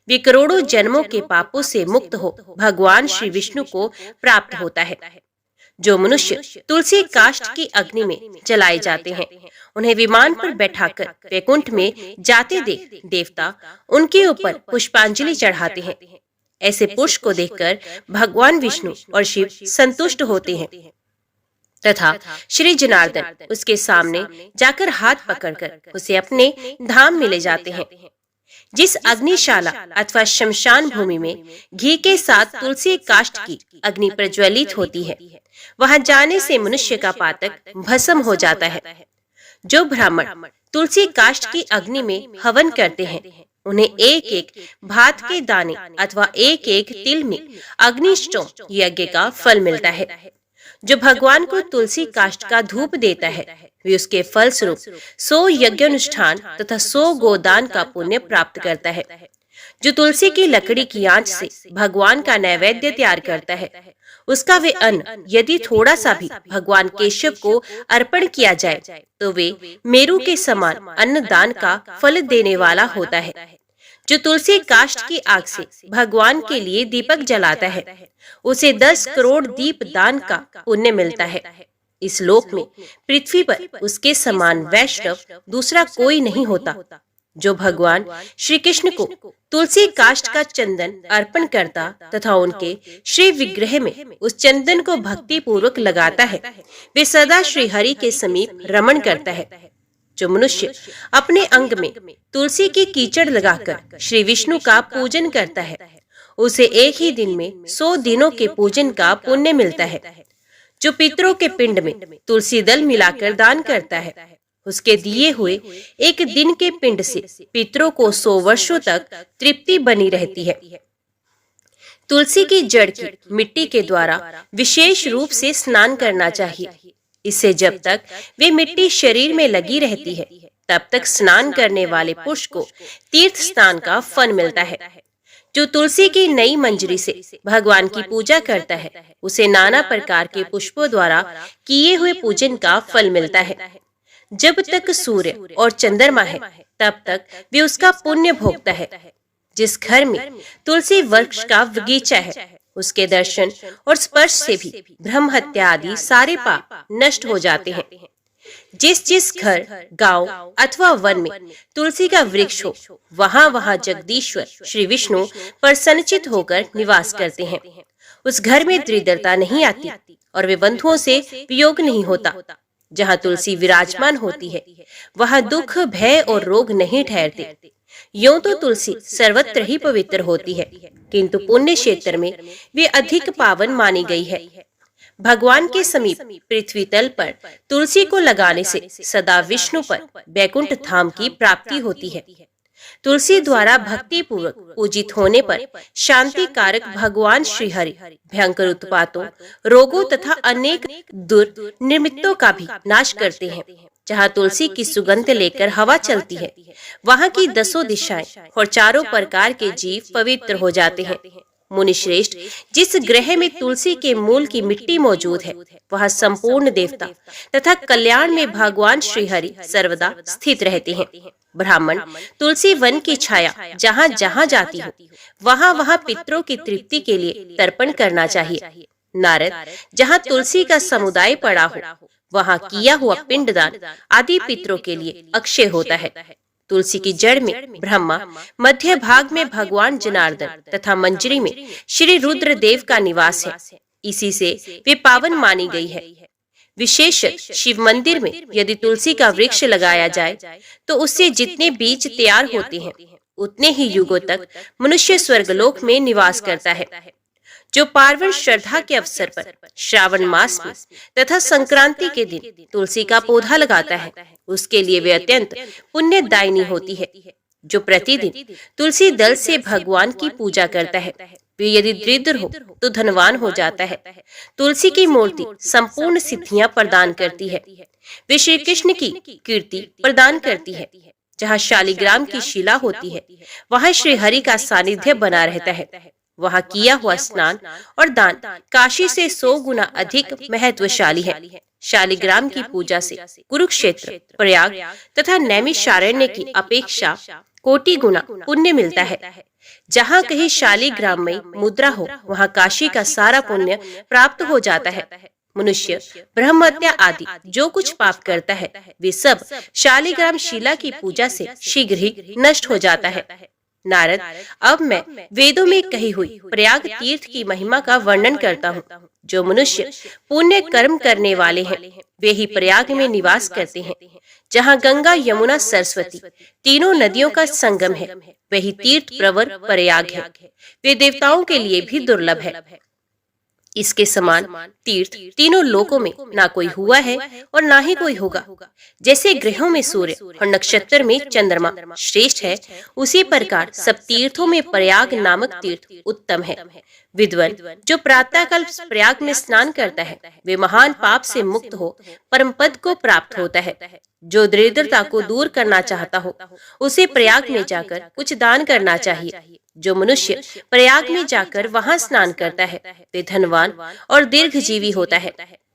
वे करोड़ों जन्मों के पापों से मुक्त हो भगवान श्री विष्णु को प्राप्त होता है। जो मनुष्य तुलसी काष्ठ की अग्नि में जलाए जाते हैं, उन्हें विमान पर बैठाकर वैकुंठ में जाते देख देवता उनके ऊपर पुष्पांजलि चढ़ाते हैं। ऐसे पुष्प को देखकर भगवान विष्णु और शिव संतुष्ट होते हैं तथा श्री जनार्दन उसके सामने जाकर हाथ पकड़कर उसे अपने धाम में ले जाते हैं। जिस अग्निशाला अथवा शमशान भूमि में घी के साथ तुलसी काष्ठ की अग्नि प्रज्वलित होती है, वहां जाने से मनुष्य का पातक भस्म हो जाता है। जो ब्राह्मण तुलसी काष्ठ की अग्नि में हवन करते हैं, उन्हें एक एक भात के दाने अथवा एक एक तिल में अग्निष्टोम यज्ञ का फल मिलता है। जो भगवान को तुलसी काष्ठ का धूप देता है वे उसके फल स्वरूप 100 यज्ञानुष्ठान तथा 100 गोदान का पुण्य प्राप्त करता है। जो तुलसी की लकड़ी की आंच से भगवान का नैवेद्य तैयार करता है उसका वे अन्न यदि थोड़ा सा भी भगवान केशव को अर्पण किया जाए तो वे मेरु के समान अन्नदान का फल देने वाला होता है। जो तुलसी काष्ठ की आग से भगवान के लिए दीपक जलाता है उसे 10 करोड़ दीप दान का पुण्य मिलता है। इस लोक में पृथ्वी पर उसके समान वैष्णव दूसरा कोई नहीं होता। जो भगवान श्री कृष्ण को तुलसी काष्ठ का चंदन अर्पण करता तथा उनके श्री विग्रह में उस चंदन को भक्ति पूर्वक लगाता है वे सदा श्री हरि के समीप रमण करता है। जो मनुष्य अपने अंग में तुलसी की कीचड़ लगाकर श्री विष्णु का पूजन करता है उसे एक ही दिन में 100 दिनों के पूजन का पुण्य मिलता है। जो पितरों के पिंड में तुलसी दल मिलाकर दान करता है उसके दिए हुए एक दिन के पिंड से पितरों को 100 वर्षों तक तृप्ति बनी रहती है। तुलसी की जड़ की मिट्टी के द्वारा विशेष रूप से स्नान करना चाहिए। इससे जब तक वे मिट्टी शरीर में लगी रहती है तब तक स्नान करने वाले पुरुष को तीर्थ स्नान का फल मिलता है। जो तुलसी की नई मंजरी से भगवान की पूजा करता है उसे नाना प्रकार के पुष्पों द्वारा किए हुए पूजन का फल मिलता है। जब तक सूर्य और चंद्रमा है तब तक वे उसका पुण्य भोगता है। जिस घर में तुलसी वृक्ष का बगीचा है उसके दर्शन और स्पर्श से भी ब्रह्म हत्या आदि सारे पाप नष्ट हो जाते हैं। जिस घर, गांव अथवा वन में तुलसी का वृक्ष हो वहाँ जगदीश्वर श्री विष्णु प्रसन्नचित होकर निवास करते हैं। उस घर में दरिद्रता नहीं आती और वे बंधुओं से वियोग नहीं होता। जहाँ तुलसी विराजमान होती है वहाँ दुख, भय और रोग नहीं ठहरते। यूं तो तुलसी सर्वत्र ही पवित्र होती है किंतु पुण्य क्षेत्र में वे अधिक पावन मानी गई है। भगवान के समीप पृथ्वी तल पर तुलसी को लगाने से सदा विष्णु पर बैकुंठ धाम की प्राप्ति होती है। तुलसी द्वारा भक्ति पूर्वक पूजित होने पर शांति कारक भगवान श्री हरि भयंकर उत्पातों, रोगों तथा अनेक दुर्निमित्तों का भी नाश करते हैं। जहाँ तुलसी की सुगंध लेकर हवा चलती है वहाँ की 10 दिशाएं और चारों प्रकार के जीव पवित्र हो जाते हैं। मुनि श्रेष्ठ, जिस ग्रह में तुलसी के मूल की मिट्टी मौजूद है वहाँ संपूर्ण देवता तथा कल्याण में भगवान श्री हरि सर्वदा स्थित रहते हैं। ब्राह्मण तुलसी वन की छाया जहाँ जहाँ जाती हो वहाँ पितरों की तृप्ति के लिए तर्पण करना चाहिए। नारद, जहाँ तुलसी का समुदाय पड़ा हो वहाँ किया हुआ पिंडदान आदि पितरों के लिए अक्षय होता है। तुलसी की जड़ में ब्रह्मा, मध्य भाग में भगवान जनार्दन तथा मंजरी में श्री रुद्र देव का निवास है। इसी से वे पावन मानी गई है। विशेष शिव मंदिर में यदि तुलसी का वृक्ष लगाया जाए तो उससे जितने बीज तैयार होते हैं उतने ही युगों तक मनुष्य स्वर्गलोक में निवास करता है। जो पार्वण श्रद्धा के अवसर पर श्रावण मास में तथा संक्रांति के दिन तुलसी का पौधा लगाता है उसके लिए वे अत्यंत पुण्यदायिनी होती है। जो प्रतिदिन तुलसी दल से भगवान की पूजा करता है वे यदि दरिद्र हो तो धनवान हो जाता है। तुलसी की मूर्ति संपूर्ण सिद्धियां प्रदान करती है। वे श्री कृष्ण की कीर्ति प्रदान करती है। जहाँ शालिग्राम की शिला होती है वहाँ श्री हरि का सानिध्य बना रहता है। वहाँ किया हुआ स्नान और दान काशी से 100 गुना अधिक महत्वशाली है। शालिग्राम की पूजा से कुरुक्षेत्र, प्रयाग तथा नैमिषारण्य की अपेक्षा कोटि गुना पुण्य मिलता है। जहाँ कहीं शालिग्राम में मुद्रा हो वहाँ काशी का सारा पुण्य प्राप्त हो जाता है। मनुष्य ब्रह्म हत्या आदि जो कुछ पाप करता है वे सब शालिग्राम शिला की पूजा से शीघ्र ही नष्ट हो जाता है। नारद, अब मैं वेदों में कही हुई प्रयाग तीर्थ की महिमा का वर्णन करता हूँ। जो मनुष्य पुण्य कर्म करने वाले हैं वे ही प्रयाग में निवास करते हैं। जहाँ गंगा, यमुना, सरस्वती तीनों नदियों का संगम है वही तीर्थ प्रवर प्रयाग है। वे देवताओं के लिए भी दुर्लभ है। इसके समान तीर्थ तीनों लोकों में ना कोई हुआ है और ना ही कोई होगा। जैसे ग्रहों में सूर्य और नक्षत्र में चंद्रमा श्रेष्ठ है, उसी प्रकार सब तीर्थों में प्रयाग नामक तीर्थ उत्तम है। विद्वान जो प्रातःकाल प्रयाग में स्नान करता है वे महान पाप से मुक्त हो परम पद को प्राप्त होता है। जो दरिद्रता को दूर करना चाहता हो उसे प्रयाग में जाकर कुछ दान करना चाहिए। जो मनुष्य प्रयाग में जाकर वहां स्नान करता है वे धनवान और दीर्घजीवी होता है।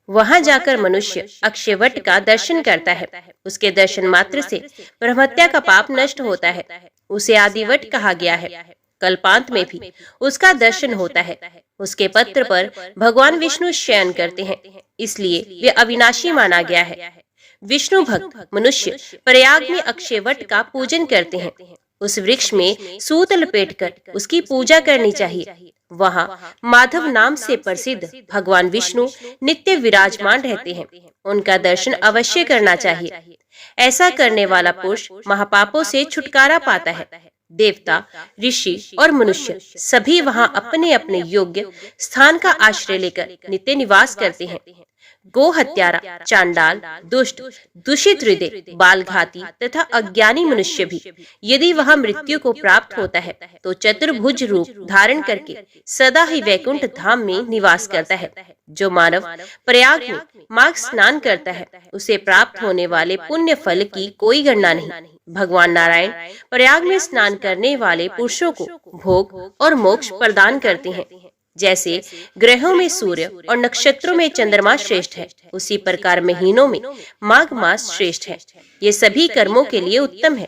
वहां जाकर मनुष्य अक्षयवट का दर्शन करता है। उसके दर्शन मात्र से ब्रह्महत्या का पाप नष्ट होता है। उसे आदिवट कहा गया है। कल्पांत में भी उसका दर्शन होता है। उसके पत्र पर भगवान विष्णु शयन करते हैं, इसलिए वे अविनाशी माना गया है। विष्णु भक्त मनुष्य प्रयाग में अक्षयवट का पूजन करते हैं। उस वृक्ष में सूत लपेटकर उसकी पूजा करनी चाहिए। वहाँ माधव नाम से प्रसिद्ध भगवान विष्णु नित्य विराजमान रहते हैं। उनका दर्शन अवश्य करना चाहिए। ऐसा करने वाला पुरुष महापापों से छुटकारा पाता है। देवता, ऋषि और मनुष्य सभी वहाँ अपने अपने योग्य स्थान का आश्रय लेकर नित्य निवास करते हैं। गो हत्यारा, चांडाल, दुष्ट, दूषित हृदय, बालघाती तथा अज्ञानी मनुष्य भी यदि वह मृत्यु को प्राप्त होता है तो चतुर्भुज रूप धारण करके सदा ही वैकुंठ धाम में निवास करता है। जो मानव प्रयाग में माघ स्नान करता है उसे प्राप्त होने वाले पुण्य फल की कोई गणना नहीं। भगवान नारायण प्रयाग में स्नान करने वाले पुरुषों को भोग और मोक्ष प्रदान करते हैं। जैसे ग्रहों में सूर्य और नक्षत्रों में चंद्रमा श्रेष्ठ है, उसी प्रकार महीनों में माघ मास श्रेष्ठ है। ये सभी कर्मों के लिए उत्तम है।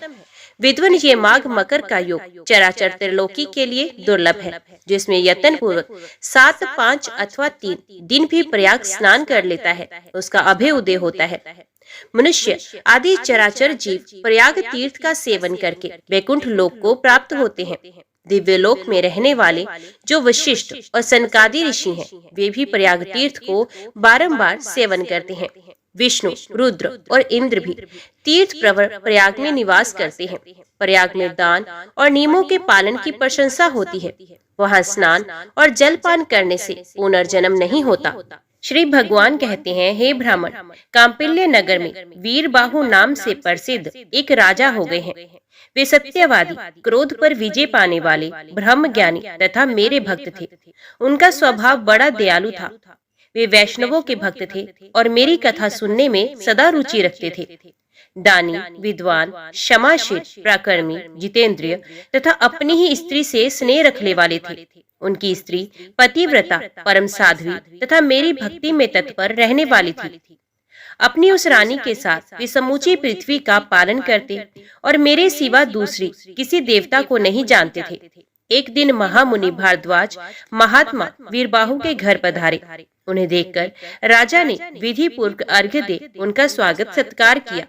विद्वान ये माघ मकर का योग चराचर त्रिलोकी के लिए दुर्लभ है, जिसमें यत्न पूर्वक 7, 5 अथवा 3 दिन भी प्रयाग स्नान कर लेता है उसका अभय उदय होता है। मनुष्य आदि चराचर जीव प्रयाग तीर्थ का सेवन करके वैकुंठ लोक को प्राप्त होते हैं। दिव्य लोक में रहने वाले जो वशिष्ठ और सनकादि ऋषि हैं, वे भी प्रयाग तीर्थ को बारंबार सेवन करते हैं। विष्णु, रुद्र और इंद्र भी तीर्थ प्रवर प्रयाग में निवास करते हैं। प्रयाग में दान और नियमों के पालन की प्रशंसा होती है। वहाँ स्नान और जलपान करने से पुनर्जन्म नहीं होता। श्री भगवान कहते हैं, हे ब्राह्मण, कांपिल्य नगर में वीरबाहु नाम से प्रसिद्ध एक राजा हो गए हैं। वे सत्यवादी, क्रोध पर विजय पाने वाले, ब्रह्म ज्ञानी तथा मेरे भक्त थे। उनका स्वभाव बड़ा दयालु था। वे वैष्णवों के भक्त थे और मेरी कथा सुनने में सदा रुचि रखते थे। दानी, विद्वान, क्षमाशील, प्राकर्मी, जितेंद्रिय तथा अपनी ही स्त्री से स्नेह रखने वाले थे। उनकी स्त्री पतिव्रता, परम साध्वी तथा मेरी भक्ति में तत्पर रहने वाली थी। अपनी उस रानी के साथ वे समूची पृथ्वी का पालन करते और मेरे सिवा दूसरी किसी देवता को नहीं जानते थे। एक दिन महामुनि भारद्वाज महात्मा वीरबाहु के घर पधारे। उन्हें देखकर राजा ने विधि पूर्वक अर्घ्य दे उनका स्वागत सत्कार किया।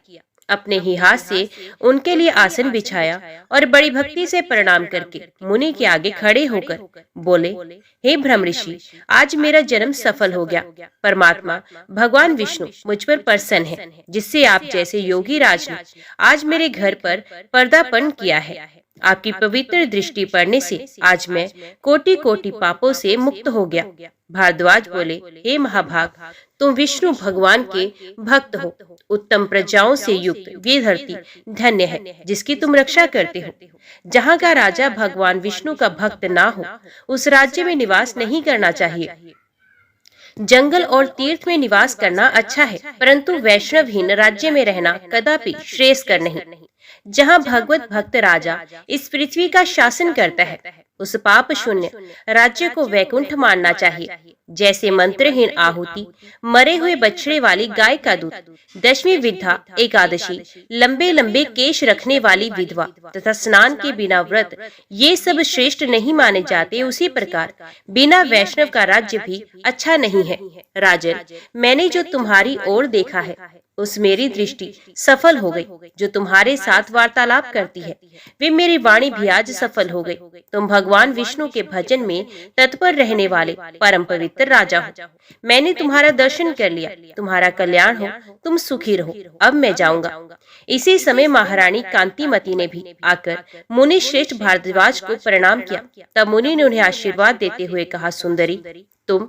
अपने ही हाथ से उनके लिए आसन बिछाया और बड़ी भक्ति से प्रणाम करके मुनि के आगे खड़े होकर बोले, हे ब्रह्म ऋषि, आज मेरा जन्म सफल हो गया। परमात्मा भगवान विष्णु मुझ पर प्रसन्न है, जिससे आप जैसे योगी राज ने आज मेरे घर पर पर्दापण किया है। आपकी पवित्र दृष्टि पड़ने से आज मैं कोटि कोटि पापों से मुक्त हो गया। भारद्वाज बोले, हे महाभाग, तुम विष्णु भगवान के भक्त हो। उत्तम प्रजाओं से युक्त ये धरती धन्य है जिसकी तुम रक्षा करते हो। जहाँ का राजा भगवान विष्णु का भक्त ना हो, उस राज्य में निवास नहीं करना चाहिए। जंगल और तीर्थ में निवास करना अच्छा है, परंतु वैष्णवहीन राज्य में रहना कदापि श्रेयस्कर नहीं। जहाँ भगवत भक्त राजा इस पृथ्वी का शासन करता है, उस पाप शून्य राज्य को वैकुंठ मानना चाहिए। जैसे मंत्रहीन आहुति, मरे हुए बछड़े वाली गाय का दूध, दशमी विद्या एकादशी, लंबे लंबे केश रखने वाली विधवा तथा स्नान के बिना व्रत, ये सब श्रेष्ठ नहीं माने जाते। उसी प्रकार बिना वैष्णव का राज्य भी अच्छा नहीं है। राजन, मैंने जो तुम्हारी ओर देखा है उस मेरी दृष्टि सफल हो गई। जो तुम्हारे साथ वार्तालाप करती है वे मेरी वाणी भी आज सफल हो गई। तुम भगवान विष्णु के भजन में तत्पर रहने वाले परम पवित्र राजा हो। मैंने तुम्हारा दर्शन कर लिया। तुम्हारा कल्याण हो, तुम सुखी रहो। अब मैं जाऊंगा। इसी समय महारानी कांतिमती ने भी आकर मुनि श्रेष्ठ भारद्वाज को प्रणाम किया। तब मुनि ने उन्हें आशीर्वाद देते हुए कहा, सुंदरी, तुम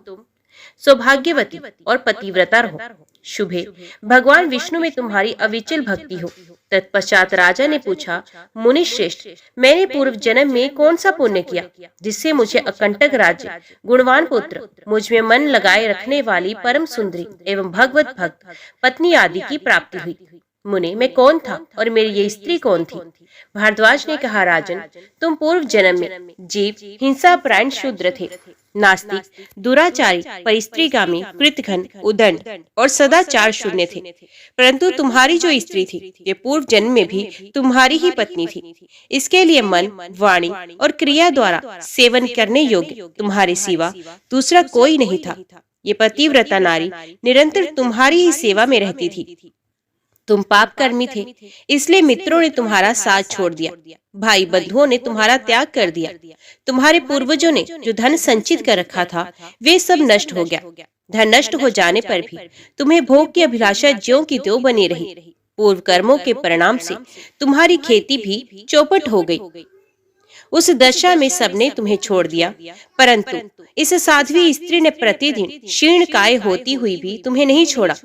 सौभाग्यवती और पतिव्रता रहो। शुभे, भगवान विष्णु में तुम्हारी अविचल भक्ति हो। तत्पश्चात राजा ने पूछा, मुनि श्रेष्ठ, मैंने पूर्व जन्म में कौन सा पुण्य किया जिससे मुझे अकंटक राज्य, गुणवान पुत्र, मुझ में मन लगाए रखने वाली परम सुंदरी एवं भगवत भक्त पत्नी आदि की प्राप्ति हुई। मुने, मैं कौन था और मेरी ये स्त्री कौन थी? भारद्वाज ने कहा, राजन, तुम पूर्व जन्म में जीव हिंसा परायण शूद्र थे, नास्तिक, दुराचारी, परिस्त्रीगामी, कृतघ्न, उदंड और सदाचार शून्य थे। परंतु तुम्हारी जो स्त्री थी, ये पूर्व जन्म में भी तुम्हारी ही पत्नी थी। इसके लिए मन, वाणी और क्रिया द्वारा सेवन करने योग्य तुम्हारे सिवा दूसरा कोई नहीं था। ये पतिव्रता नारी निरंतर तुम्हारी ही सेवा में रहती थी। तुम पाप कर्मी थे, इसलिए मित्रों ने तुम्हारा साथ छोड़ दिया, भाई बंधुओं ने तुम्हारा त्याग कर दिया। तुम्हारे पूर्वजों ने जो धन संचित कर रखा था वे सब नष्ट हो गया। धन नष्ट हो जाने पर भी तुम्हें भोग की अभिलाषा ज्यों की त्यों बनी रही। पूर्व कर्मों के परिणाम से तुम्हारी खेती भी चौपट हो गई। उस दशा में सबने तुम्हें छोड़ दिया, परंतु इस साध्वी स्त्री ने प्रतिदिन क्षीण काय होती हुई भी तुम्हें नहीं छोड़ा।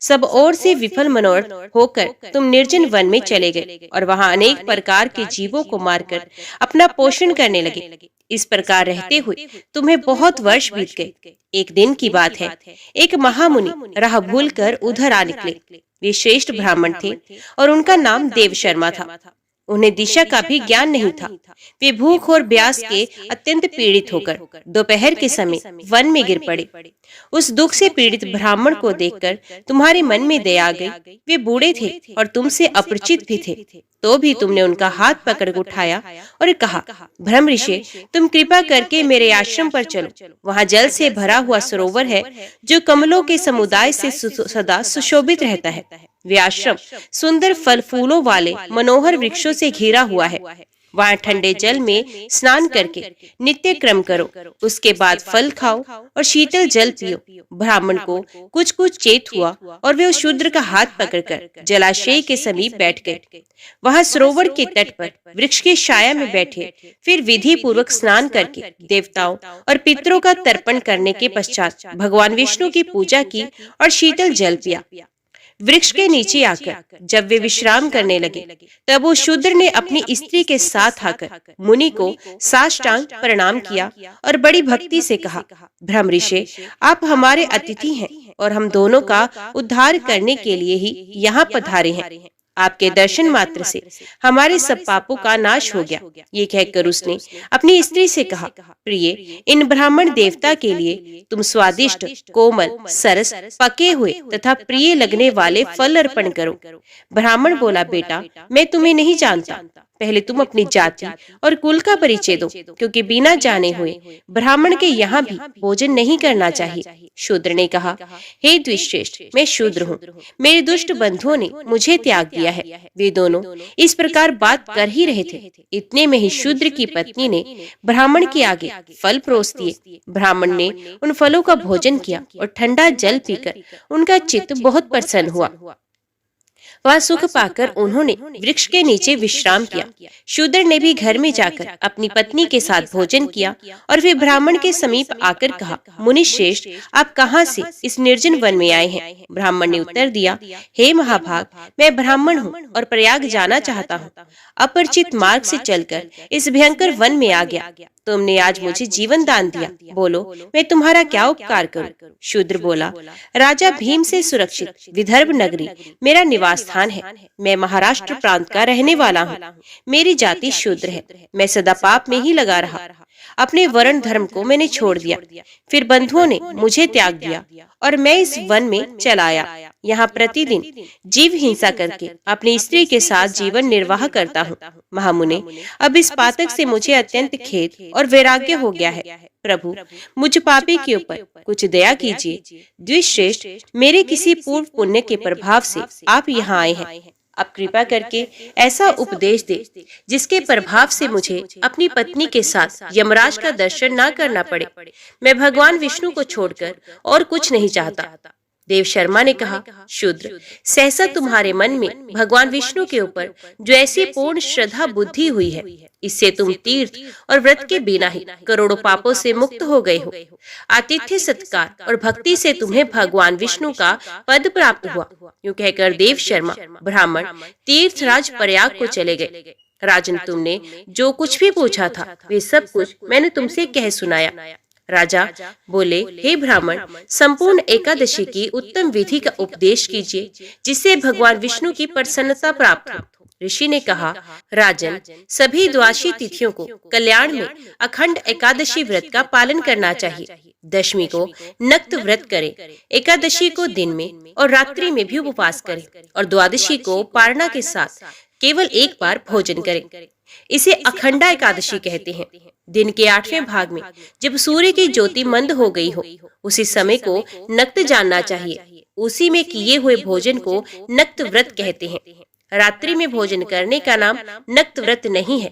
सब ओर से विफल मनोरथ होकर तुम निर्जन वन में चले गए और वहां अनेक प्रकार के जीवों को मारकर अपना पोषण करने लगे। इस प्रकार रहते हुए तुम्हें बहुत वर्ष बीत गए। एक दिन की बात है, एक महामुनि राह भूल कर उधर आ निकले। वे श्रेष्ठ ब्राह्मण थे और उनका नाम देव शर्मा था। उन्हें दिशा का भी ज्ञान नहीं था। वे भूख और प्यास के अत्यंत पीड़ित होकर दोपहर के समय वन में गिर पड़े। उस दुख से पीड़ित ब्राह्मण को देखकर तुम्हारे मन में दया आ गई। वे बूढ़े थे और तुमसे अपरिचित भी थे, तो भी तुमने उनका हाथ पकड़ उठाया और कहा, ब्रह्म ऋषि, तुम कृपा करके मेरे आश्रम पर चलो। वहाँ जल से भरा हुआ सरोवर है जो कमलों के समुदाय से सदा सुशोभित रहता है। वे आश्रम सुंदर फल फूलों वाले मनोहर वृक्षों से घिरा हुआ है। वहाँ ठंडे जल में स्नान करके नित्य क्रम करो। उसके बाद फल खाओ और शीतल जल पियो। ब्राह्मण को कुछ कुछ चेत हुआ और वे उस शूद्र का हाथ पकड़कर जलाशय के समीप बैठ गए। वहाँ सरोवर के तट पर वृक्ष की छाया में बैठे। फिर विधि पूर्वक स्नान करके देवताओं और पितरों का तर्पण करने के पश्चात भगवान विष्णु की पूजा की और शीतल जल पिया। वृक्ष के नीचे आकर जब वे विश्राम करने लगे, तब वो शूद्र ने अपनी स्त्री के साथ आकर मुनि को साष्टांग प्रणाम किया और बड़ी भक्ति से कहा, ब्रह्म ऋषि, आप हमारे अतिथि हैं और हम दोनों का उद्धार करने के लिए ही यहाँ पधारे हैं। आपके दर्शन मात्र से हमारे सब पापों का नाश हो गया। ये कहकर उसने अपनी स्त्री से कहा, प्रिय, इन ब्राह्मण देवता के लिए तुम स्वादिष्ट, कोमल, सरस, पके हुए तथा प्रिय लगने वाले फल अर्पण करो। ब्राह्मण बोला, बेटा, मैं तुम्हें नहीं जानता। पहले तुम अपनी जाति और कुल का परिचय दो, क्योंकि बिना जाने हुए ब्राह्मण के यहाँ भी भोजन नहीं करना चाहिए। शूद्र ने कहा, हे द्विश्रेष्ठ, मैं शूद्र हूँ। मेरे दुष्ट बंधुओं ने मुझे त्याग दिया है। वे दोनों इस प्रकार बात कर ही रहे थे, इतने में ही शूद्र की पत्नी ने ब्राह्मण के आगे फल परोस दिए। ब्राह्मण ने उन फलों का भोजन किया और ठंडा जल पीकर उनका चित्त बहुत प्रसन्न हुआ। वहाँ सुख पाकर उन्होंने वृक्ष के नीचे विश्राम किया। शूद्र ने भी घर में जाकर अपनी पत्नी के साथ भोजन किया और फिर ब्राह्मण के समीप आकर कहा, मुनि श्रेष्ठ, आप कहाँ से इस निर्जन वन में आए हैं? ब्राह्मण ने उत्तर दिया, हे महाभाग, मैं ब्राह्मण हूँ और प्रयाग जाना चाहता हूँ। अपरिचित मार्ग से चलकर इस भयंकर वन में आ गया। तुमने आज मुझे जीवन दान दिया, बोलो मैं तुम्हारा क्या उपकार करूं? शूद्र बोला, राजा भीम से सुरक्षित विदर्भ नगरी मेरा निवास स्थान है। मैं महाराष्ट्र प्रांत का रहने वाला हूँ। मेरी जाति शूद्र है। मैं सदा पाप में ही लगा रहा। अपने वर्ण धर्म को मैंने छोड़ दिया। फिर बंधुओं ने मुझे त्याग दिया और मैं इस वन में चला आया। यहाँ प्रतिदिन जीव हिंसा करके अपनी स्त्री के साथ जीवन निर्वाह करता हूँ। महामुने, अब इस पातक से मुझे अत्यंत खेद और वैराग्य हो गया है। प्रभु, मुझ पापी के ऊपर कुछ दया कीजिए। द्विश्रेष्ठ, मेरे किसी पूर्व पुण्य के प्रभाव से आप यहाँ आए हैं। अब कृपा करके ऐसा उपदेश दे जिसके प्रभाव से मुझे अपनी पत्नी के साथ यमराज का दर्शन न करना पड़े। मैं भगवान विष्णु को छोड़कर और कुछ नहीं चाहता। देव शर्मा ने कहा, शूद्र, सहसा तुम्हारे मन में भगवान विष्णु के ऊपर जो ऐसी पूर्ण श्रद्धा बुद्धि हुई है, इससे तुम तीर्थ और व्रत के बिना ही करोड़ों पापों से मुक्त हो गए हो। आतिथ्य सत्कार और भक्ति से तुम्हें भगवान विष्णु का पद प्राप्त हुआ। यूं कहकर देव शर्मा ब्राह्मण तीर्थराज प्रयाग को चले गए। राजन, तुमने जो कुछ भी पूछा था वे सब कुछ मैंने तुमसे कह सुनाया। राजा बोले, हे ब्राह्मण, संपूर्ण एकादशी की उत्तम विधि का उपदेश कीजिए जिससे भगवान विष्णु की प्रसन्नता प्राप्त हो। ऋषि ने कहा, राजन, सभी द्वादशी तिथियों को कल्याण में अखंड एकादशी व्रत का पालन करना चाहिए। दशमी को नक्त व्रत करें, एकादशी को दिन में और रात्रि में भी उपवास करें और द्वादशी को पारणा के साथ केवल एक बार भोजन करें। इसे अखंडा एकादशी कहते हैं। दिन के 8वें भाग में जब सूर्य की ज्योति मंद हो गई हो, उसी समय को नक्त जानना चाहिए। उसी में किए हुए भोजन को नक्त व्रत कहते हैं। रात्रि में भोजन करने का नाम नक्त व्रत नहीं है।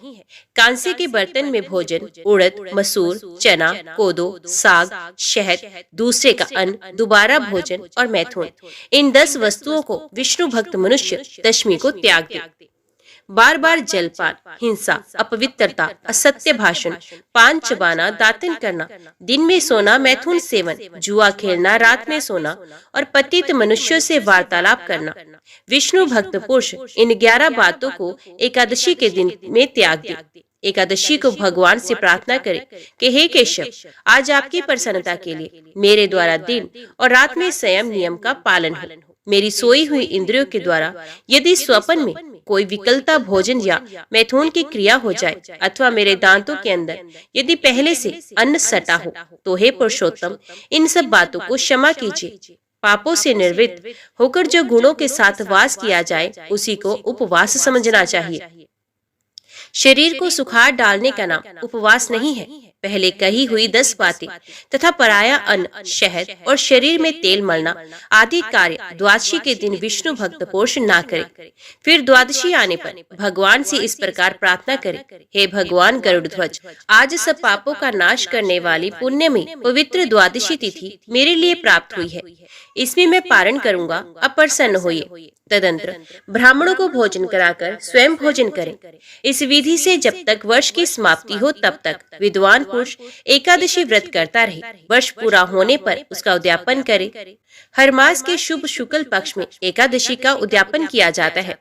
कांसे के बर्तन में भोजन उड़द, मसूर, चना, कोदो, साग, शहद, दूसरे का अन्न, दोबारा भोजन और मैथुन, इन 10 वस्तुओं को विष्णु भक्त मनुष्य दशमी को त्याग दे। बार बार जलपान, हिंसा, अपवित्रता, असत्य भाषण, पान चबाना, दातन करना, दिन में सोना, मैथुन सेवन, जुआ खेलना, रात में सोना और पतित मनुष्यों से वार्तालाप करना, विष्णु भक्त पुरुष इन 11 बातों को एकादशी के दिन में त्याग दे। एकादशी को भगवान से प्रार्थना करें कि हे केशव, आज आपकी प्रसन्नता के लिए मेरे द्वारा दिन और रात में संयम नियम का पालन हो। मेरी सोई हुई इंद्रियों के द्वारा यदि स्वप्न में कोई विकलता भोजन या मैथुन की क्रिया हो जाए अथवा मेरे दांतों के अंदर यदि पहले से अन्न सटा हो, तो हे पुरुषोत्तम, इन सब बातों को क्षमा कीजिए। पापों से निर्वृत्त होकर जो गुणों के साथ वास किया जाए उसी को उपवास समझना चाहिए। शरीर को सुखाड़ डालने का नाम उपवास नहीं है। पहले कही हुई 10 बातें तथा पराया अन्न, शहद और शरीर में तेल मलना आदि कार्य द्वादशी के दिन विष्णु भक्त पुरुष ना करे। फिर द्वादशी आने पर भगवान से इस प्रकार प्रार्थना करे, हे भगवान गरुड़ध्वज, आज सब पापों का नाश करने वाली पुण्यमयी पवित्र द्वादशी तिथि मेरे लिए प्राप्त हुई है। इसमें मैं पारण करूंगा, अब प्रसन्न होइए। तदंतर ब्राह्मणों को भोजन कराकर स्वयं भोजन करें। इस विधि से जब तक वर्ष की समाप्ति हो तब तक विद्वान पुरुष एकादशी व्रत करता रहे। वर्ष पूरा होने पर उसका उद्यापन करे। हर मास के शुभ शुक्ल पक्ष में एकादशी का उद्यापन किया जाता है।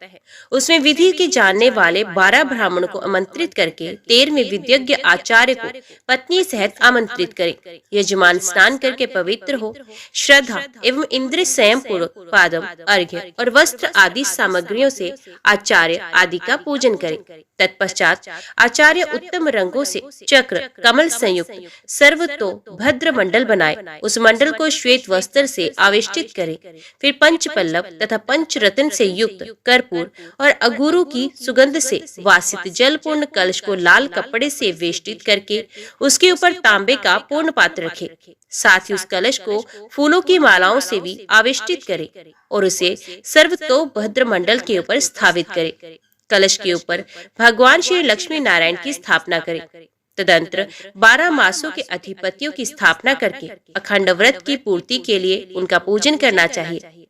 उसमें विधि के जानने वाले 12 ब्राह्मणों को आमंत्रित करके 13वें विद्यज्ञ आचार्य को पत्नी सहित आमंत्रित करे। यजमान स्नान करके पवित्र हो, श्रद्धा एवं इंद्रिय संयम पूर्वक पादम, अर्घ्य और वस्त्र आदि सामग्रियों से आचार्य आदि का पूजन करे। तत्पश्चात आचार्य उत्तम रंगों से चक्र कमल संयुक्त सर्वतो भद्र मंडल बनाए। उस मंडल को श्वेत वस्त्र से आवेष्टित करे। फिर पंच पल्लव तथा पंच रत्न से युक्त कर्पूर और अगुरु की सुगंध से वासित जल पूर्ण कलश को लाल कपड़े से वेष्टित करके उसके ऊपर तांबे का पूर्ण पात्र रखे। साथ ही उस कलश को फूलों की मालाओं से भी आवेष्टित करे और उसे सर्वतो भद्र मंडल के ऊपर स्थापित करे। कलश के ऊपर भगवान श्री लक्ष्मी नारायण की स्थापना करें। तदंतर 12 मासों के अधिपतियों की स्थापना करके अखंड व्रत की पूर्ति के लिए उनका पूजन करना चाहिए।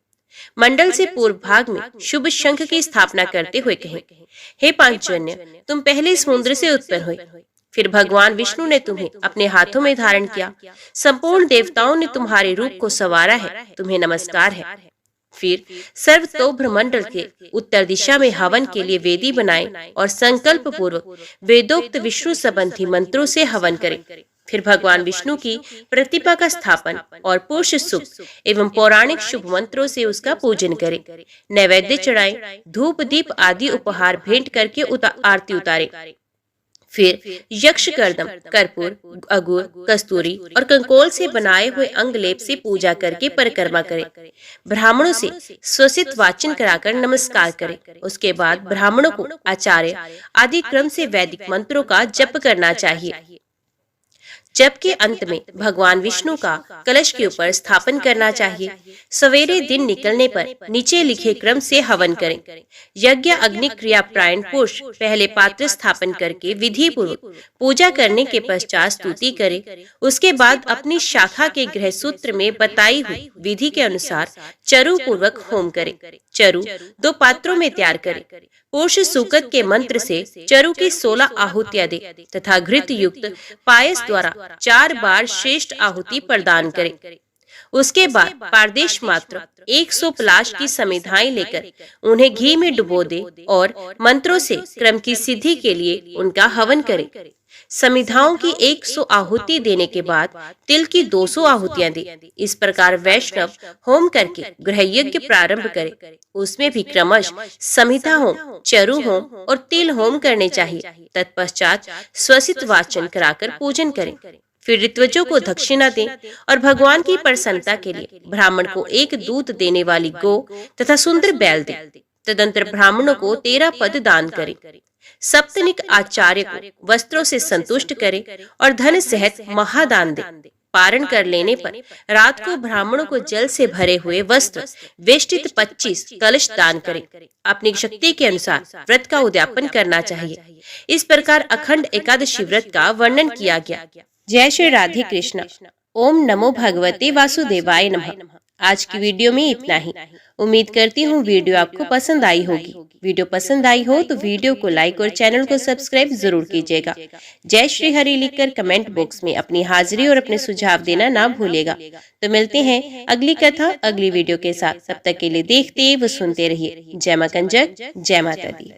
मंडल से पूर्व भाग में शुभ शंख की स्थापना करते हुए कहें, हे पांचजन्य, तुम पहले समुद्र से उत्पन्न हुए, फिर भगवान विष्णु ने तुम्हें अपने हाथों में धारण किया। संपूर्ण देवताओं ने तुम्हारे रूप को संवारा है, तुम्हें नमस्कार है। फिर सर्वतो ब्रह्मंडल के उत्तर दिशा में हवन के लिए वेदी बनाएं और संकल्प पूर्वक वेदोक्त विष्णु संबंधी मंत्रों से हवन करें। फिर भगवान विष्णु की प्रतिमा का स्थापन और पुरुष सुक्त एवं पौराणिक शुभ मंत्रों से उसका पूजन करें। नैवेद्य चढ़ाएं, धूप दीप आदि उपहार भेंट करके आरती उतारें। फिर यक्ष कर्दम, कर्पूर, अगुर, कस्तूरी और कंकोल से बनाए हुए अंग लेप से पूजा करके परिक्रमा करें। ब्राह्मणों से स्वसित वाचन कराकर नमस्कार करें। उसके बाद ब्राह्मणों को आचार्य आदि क्रम से वैदिक मंत्रों का जप करना चाहिए। जबकि अंत में भगवान विष्णु का कलश के ऊपर स्थापन करना चाहिए। सवेरे दिन निकलने पर नीचे लिखे क्रम से हवन करें। यज्ञ अग्नि क्रिया प्रायण पुरुष पहले पात्र स्थापन करके विधि पूर्वक पूजा करने के पश्चात स्तुति करे। उसके बाद अपनी शाखा के गृह सूत्र में बताई हुई विधि के अनुसार चरु पूर्वक होम करे। चरु 2 पात्रों में तैयार करे। पुरुष सूक्त के मंत्र से चरु की 16 आहुतियां दे तथा घृत युक्त पायस द्वारा 4 बार श्रेष्ठ आहुति प्रदान करे। उसके बाद पारदेश मात्र 100 पलाश की समिधाएं लेकर उन्हें घी में डुबो दे और मंत्रों से क्रम की सिद्धि के लिए उनका हवन करे। समिधाओं की 100 आहुति देने के बाद तिल की 200 आहुतियां दे। इस प्रकार वैष्णव होम करके गृह यज्ञ प्रारंभ करे। उसमें भी क्रमश समिधा होम, चरु होम और तिल होम करने चाहिए। तत्पश्चात स्वसित वाचन कराकर पूजन करें। फिर ऋत्विजों को दक्षिणा दें और भगवान की प्रसन्नता के लिए ब्राह्मण को एक दूध देने वाली गौ तथा सुंदर बैल दें। तदंतर ब्राह्मणों को 13 पद दान करें। सप्तनिक आचार्य को वस्त्रों से संतुष्ट करें और धन सहित महादान दें। पारण कर लेने पर रात को ब्राह्मणों को जल से भरे हुए वस्त्र वेष्टित 25 कलश दान करें। अपनी शक्ति के अनुसार व्रत का उद्यापन करना चाहिए। इस प्रकार अखंड एकादशी व्रत का वर्णन किया गया। जय श्री राधे कृष्ण। ओम नमो भगवते वासुदेवाय नमः। आज की वीडियो में इतना ही। उम्मीद करती हूँ वीडियो आपको पसंद आई होगी। वीडियो पसंद आई हो तो वीडियो को लाइक और चैनल को सब्सक्राइब जरूर कीजिएगा। जय श्री हरि लिखकर कमेंट बॉक्स में अपनी हाजिरी और अपने सुझाव देना ना भूलेगा। तो मिलते हैं अगली कथा अगली वीडियो के साथ। तब तक के लिए देखते व सुनते रहिए। जय मां कंजक, जय माता दी।